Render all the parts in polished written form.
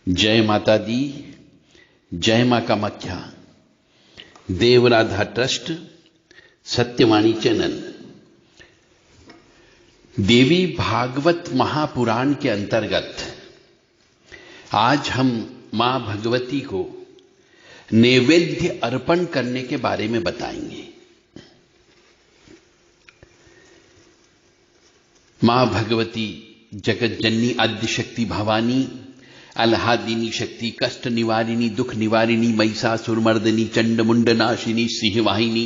जय माता दी, जय मां कामाख्या। Devradha trust, Satyavani channel. देवी भागवत महापुराण के अंतर्गत आज हम मां भगवती को नैवेद्य अर्पण करने के बारे में बताएंगे। मां भगवती जगत जननी आद्य शक्ति भवानी, अल्हादिनी शक्ति, कष्ट निवारिणी, दुख निवारिणी, महिषासुरमर्दिनी, चंड मुंड नाशिनी, सिंहवाहिनी,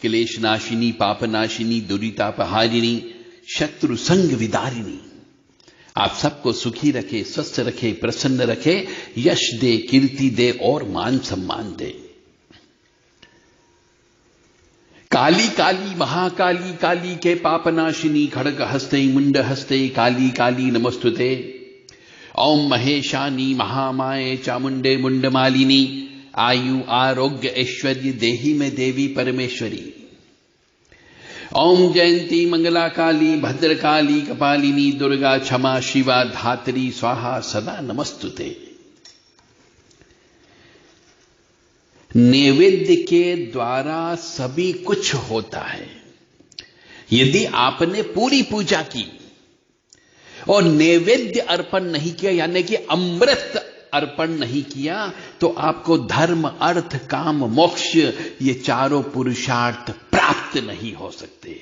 क्लेश नाशिनी, पाप नाशिनी, दुरितापहारिणी, शत्रु संग विदारिणी। आप सबको सुखी रखे, स्वस्थ रखे, प्रसन्न रखे, यश दे, कीर्ति दे और मान सम्मान दे। काली काली महाकाली, काली के पापनाशिनी, खड़ग हस्ते मुंड हस्ते, काली काली नमस्तुते। ओम महेशानी महामाये चामुंडे मुंडमालिनी, आयु आरोग्य ऐश्वर्य देही में देवी परमेश्वरी। ओम जयंती मंगला काली, भद्रकाली कपालिनी, दुर्गा क्षमा शिवा धात्री स्वाहा सदा नमस्तुते। नैवेद्य के द्वारा सभी कुछ होता है। यदि आपने पूरी पूजा की और नैवेद्य अर्पण नहीं किया, यानी कि अमृत अर्पण नहीं किया, तो आपको धर्म, अर्थ, काम, मोक्ष ये चारों पुरुषार्थ प्राप्त नहीं हो सकते।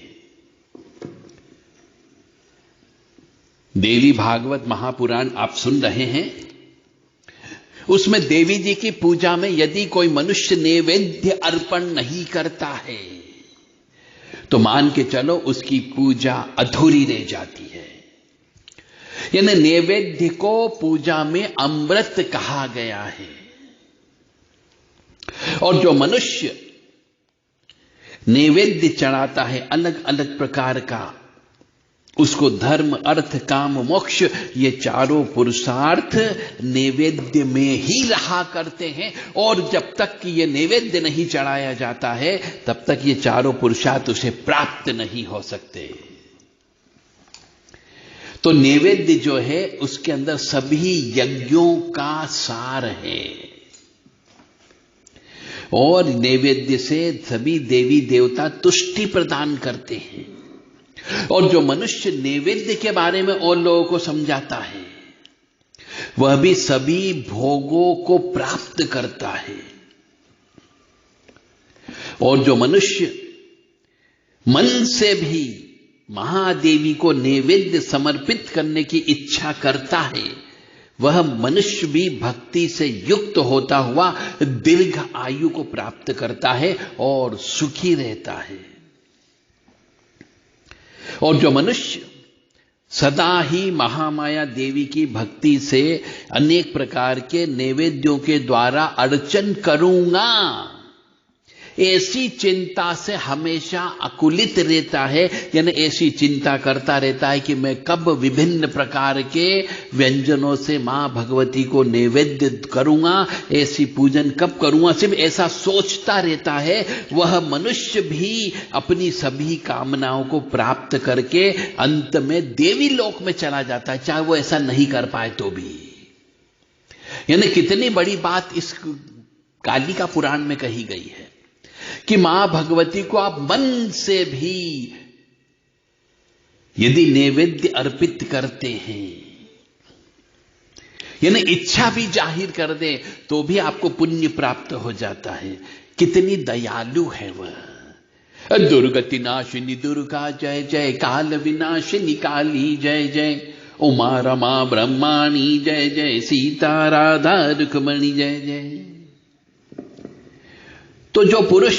देवी भागवत महापुराण आप सुन रहे हैं। उसमें देवी जी की पूजा में यदि कोई मनुष्य नैवेद्य अर्पण नहीं करता है तो मान के चलो उसकी पूजा अधूरी रह जाती है। यानी नैवेद्य को पूजा में अमृत कहा गया है। और जो मनुष्य नैवेद्य चढ़ाता है अलग अलग प्रकार का, उसको धर्म, अर्थ, काम, मोक्ष ये चारों पुरुषार्थ नैवेद्य में ही रहा करते हैं। और जब तक कि ये नैवेद्य नहीं चढ़ाया जाता है तब तक ये चारों पुरुषार्थ उसे प्राप्त नहीं हो सकते। तो नैवेद्य जो है उसके अंदर सभी यज्ञों का सार है। और नैवेद्य से सभी देवी देवता तुष्टि प्रदान करते हैं। और जो मनुष्य नैवेद्य के बारे में और लोगों को समझाता है वह भी सभी भोगों को प्राप्त करता है। और जो मनुष्य मन से भी महादेवी को नैवेद्य समर्पित करने की इच्छा करता है वह मनुष्य भी भक्ति से युक्त होता हुआ दीर्घ आयु को प्राप्त करता है और सुखी रहता है। और जो मनुष्य सदा ही महामाया देवी की भक्ति से अनेक प्रकार के नैवेद्यों के द्वारा अर्चन करूंगा, ऐसी चिंता से हमेशा अकुलित रहता है, यानी ऐसी चिंता करता रहता है कि मैं कब विभिन्न प्रकार के व्यंजनों से मां भगवती को नैवेद्य करूंगा, ऐसी पूजन कब करूंगा, सिर्फ ऐसा सोचता रहता है। वह मनुष्य भी अपनी सभी कामनाओं को प्राप्त करके अंत में देवी लोक में चला जाता है, चाहे वो ऐसा नहीं कर पाए तो भी। यानी कितनी बड़ी बात इस कालिका पुराण में कही गई है कि मां भगवती को आप मन से भी यदि नैवेद्य अर्पित करते हैं, यानी इच्छा भी जाहिर कर दे तो भी आपको पुण्य प्राप्त हो जाता है। कितनी दयालु है वह। दुर्गति नाशिनी दुर्गा जय जय, काल विनाशिनी काली जय जय, उमा रमा ब्रह्माणी जय जय, सीता राधा रुक्मणी जय जय। तो जो पुरुष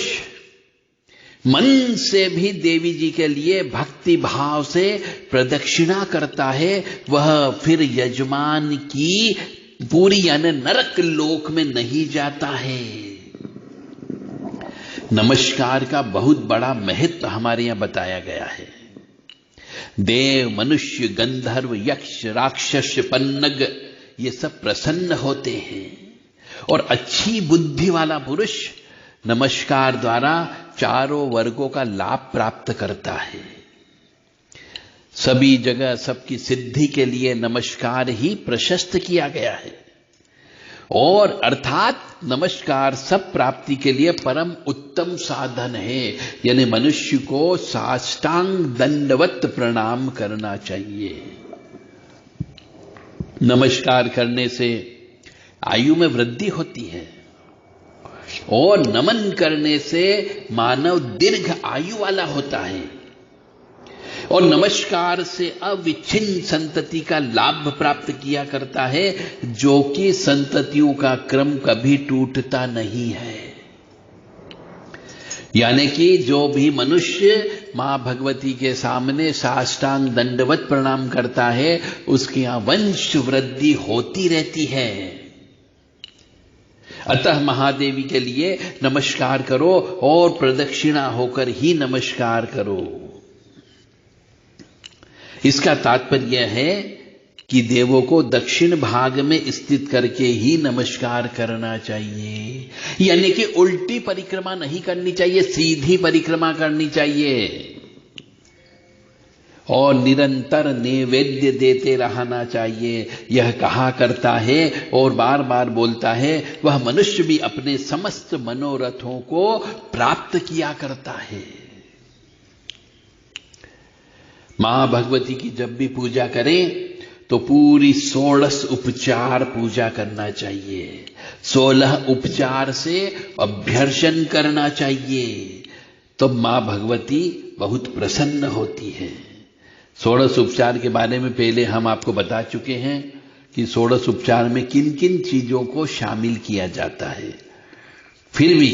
मन से भी देवी जी के लिए भक्ति भाव से प्रदक्षिणा करता है वह फिर यजमान की पूरी यानी नरक लोक में नहीं जाता है। नमस्कार का बहुत बड़ा महत्व हमारे यहां बताया गया है। देव, मनुष्य, गंधर्व, यक्ष, राक्षस, पन्नग ये सब प्रसन्न होते हैं। और अच्छी बुद्धि वाला पुरुष नमस्कार द्वारा चारों वर्गों का लाभ प्राप्त करता है। सभी जगह सबकी सिद्धि के लिए नमस्कार ही प्रशस्त किया गया है। और अर्थात नमस्कार सब प्राप्ति के लिए परम उत्तम साधन है। यानी मनुष्य को साष्टांग दंडवत प्रणाम करना चाहिए। नमस्कार करने से आयु में वृद्धि होती है और नमन करने से मानव दीर्घ आयु वाला होता है और नमस्कार से अविच्छिन्न संतति का लाभ प्राप्त किया करता है, जो कि संततियों का क्रम कभी टूटता नहीं है। यानी कि जो भी मनुष्य मां भगवती के सामने साष्टांग दंडवत प्रणाम करता है, उसकी यहां वंश वृद्धि होती रहती है। अतः महादेवी के लिए नमस्कार करो और प्रदक्षिणा होकर ही नमस्कार करो। इसका तात्पर्य है कि देवों को दक्षिण भाग में स्थित करके ही नमस्कार करना चाहिए। यानी कि उल्टी परिक्रमा नहीं करनी चाहिए, सीधी परिक्रमा करनी चाहिए और निरंतर नैवेद्य देते रहना चाहिए। यह कहा करता है और बार बार बोलता है, वह मनुष्य भी अपने समस्त मनोरथों को प्राप्त किया करता है। मां भगवती की जब भी पूजा करें तो पूरी 16 उपचार पूजा करना चाहिए। 16 उपचार से अभ्यर्चन करना चाहिए, तो मां भगवती बहुत प्रसन्न होती है। 16 उपचार के बारे में पहले हम आपको बता चुके हैं कि 16 उपचार में किन किन चीजों को शामिल किया जाता है। फिर भी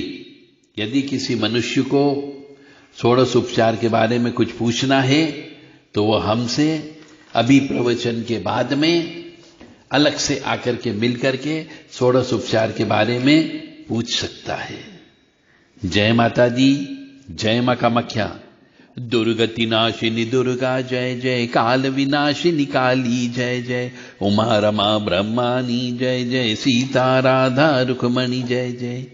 यदि किसी मनुष्य को 16 उपचार के बारे में कुछ पूछना है तो वह हमसे अभी प्रवचन के बाद में अलग से आकर के मिल करके 16 उपचार के बारे में पूछ सकता है। जय माता दी, जय मां कामाख्या। दुर्गति नाशिनी दुर्गा जय जय, काल विनाशिनी काली जय जय, उमा रमा ब्रह्मानी जय जय, सीता राधा रुक्मणी जय जय।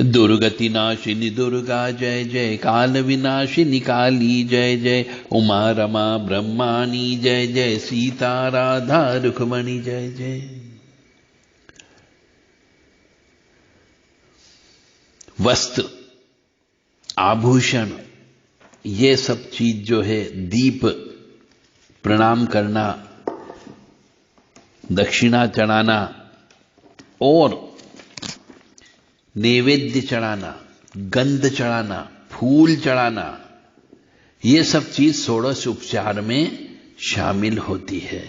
दुर्गति नाशिनी दुर्गा जय जय, काल विनाशिनी काली जय जय, उमा रमा ब्रह्मानी जय जय, सीता राधा रुक्मणी जय जय। वस्त्र, आभूषण, ये सब चीज जो है, दीप, प्रणाम करना, दक्षिणा चढ़ाना और नैवेद्य चढ़ाना, गंध चढ़ाना, फूल चढ़ाना, ये सब चीज 16 उपचार में शामिल होती है।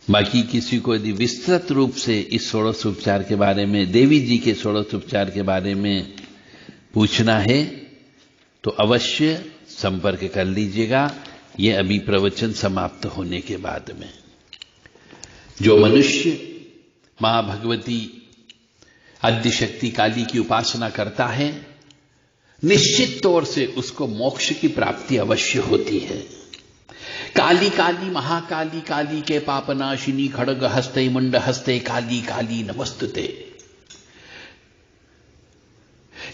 बाकी किसी को यदि विस्तृत रूप से इस 16 उपचार के बारे में, देवी जी के 16 उपचार के बारे में पूछना है तो अवश्य संपर्क कर लीजिएगा। यह अभी प्रवचन समाप्त होने के बाद में। जो मनुष्य मां भगवती आद्यशक्ति काली की उपासना करता है, निश्चित तौर से उसको मोक्ष की प्राप्ति अवश्य होती है। काली काली महाकाली काली के पापनाशिनी, खड्ग हस्ते मुंड हस्ते, काली काली नमस्तुते।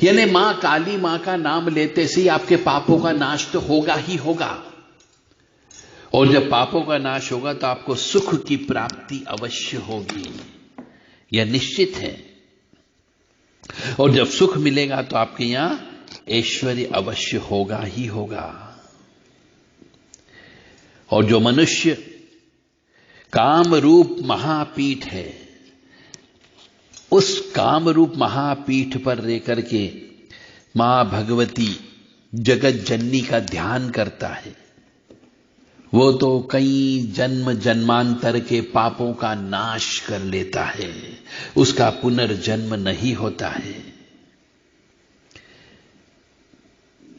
यानी मां काली, मां का नाम लेते से ही आपके पापों का नाश तो होगा ही होगा, और जब पापों का नाश होगा तो आपको सुख की प्राप्ति अवश्य होगी, यह निश्चित है। और जब सुख मिलेगा तो आपके यहां ऐश्वर्य अवश्य होगा ही होगा। और जो मनुष्य काम रूप महापीठ है, उस काम रूप महापीठ पर रह करके मां भगवती जगत जननी का ध्यान करता है, वो तो कई जन्म जन्मांतर के पापों का नाश कर लेता है, उसका पुनर्जन्म नहीं होता है।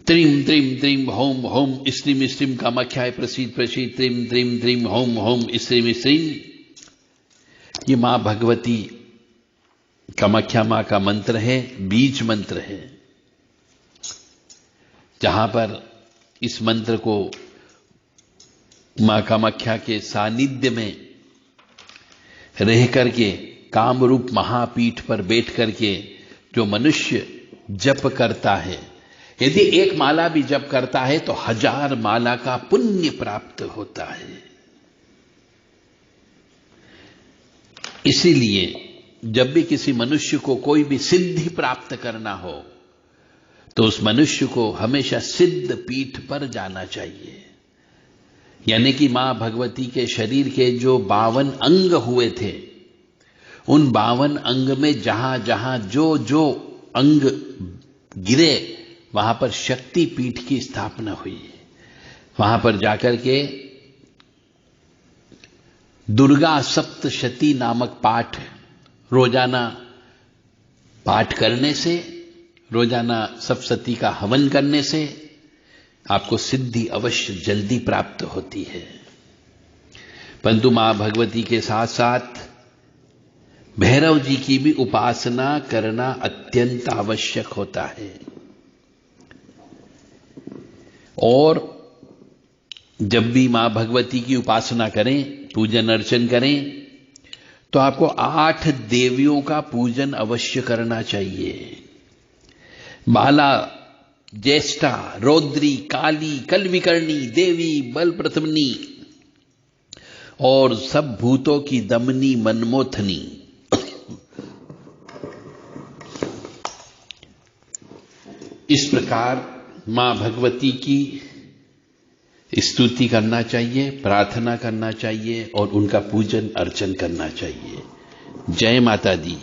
त्रिम त्रिम त्रिम होम होम स्त्रीम स्त्रीम कामाख्याय प्रसीद प्रसीद, त्रिम त्रिम त्रिम होम होम स्त्रीम स्त्रीम, ये मां भगवती कामाख्या मां का मंत्र है, बीज मंत्र है, जहां पर इस मंत्र को मां कामाख्या के सानिध्य में रह करके कामरूप महापीठ पर बैठ करके जो मनुष्य जप करता है, यदि एक माला भी जप करता है तो 1000 माला का पुण्य प्राप्त होता है। इसीलिए जब भी किसी मनुष्य को कोई भी सिद्धि प्राप्त करना हो तो उस मनुष्य को हमेशा सिद्ध पीठ पर जाना चाहिए। यानी कि मां भगवती के शरीर के जो 52 अंग हुए थे, उन 52 अंग में जहां जहां जो जो अंग गिरे वहां पर शक्ति पीठ की स्थापना हुई। वहां पर जाकर के दुर्गा सप्तशती नामक पाठ रोजाना पाठ करने से, रोजाना सप्तशती का हवन करने से आपको सिद्धि अवश्य जल्दी प्राप्त होती है। परंतु मां भगवती के साथ साथ भैरव जी की भी उपासना करना अत्यंत आवश्यक होता है। और जब भी मां भगवती की उपासना करें, पूजन अर्चन करें, तो आपको 8 देवियों का पूजन अवश्य करना चाहिए। बाला, ज्येष्ठा, रौद्री, काली, कलविकर्णी, देवी, बलप्रथमनी और सब भूतों की दमनी, मनमोथनी। इस प्रकार मां भगवती की स्तुति करना चाहिए, प्रार्थना करना चाहिए और उनका पूजन अर्चन करना चाहिए। जय माता दी।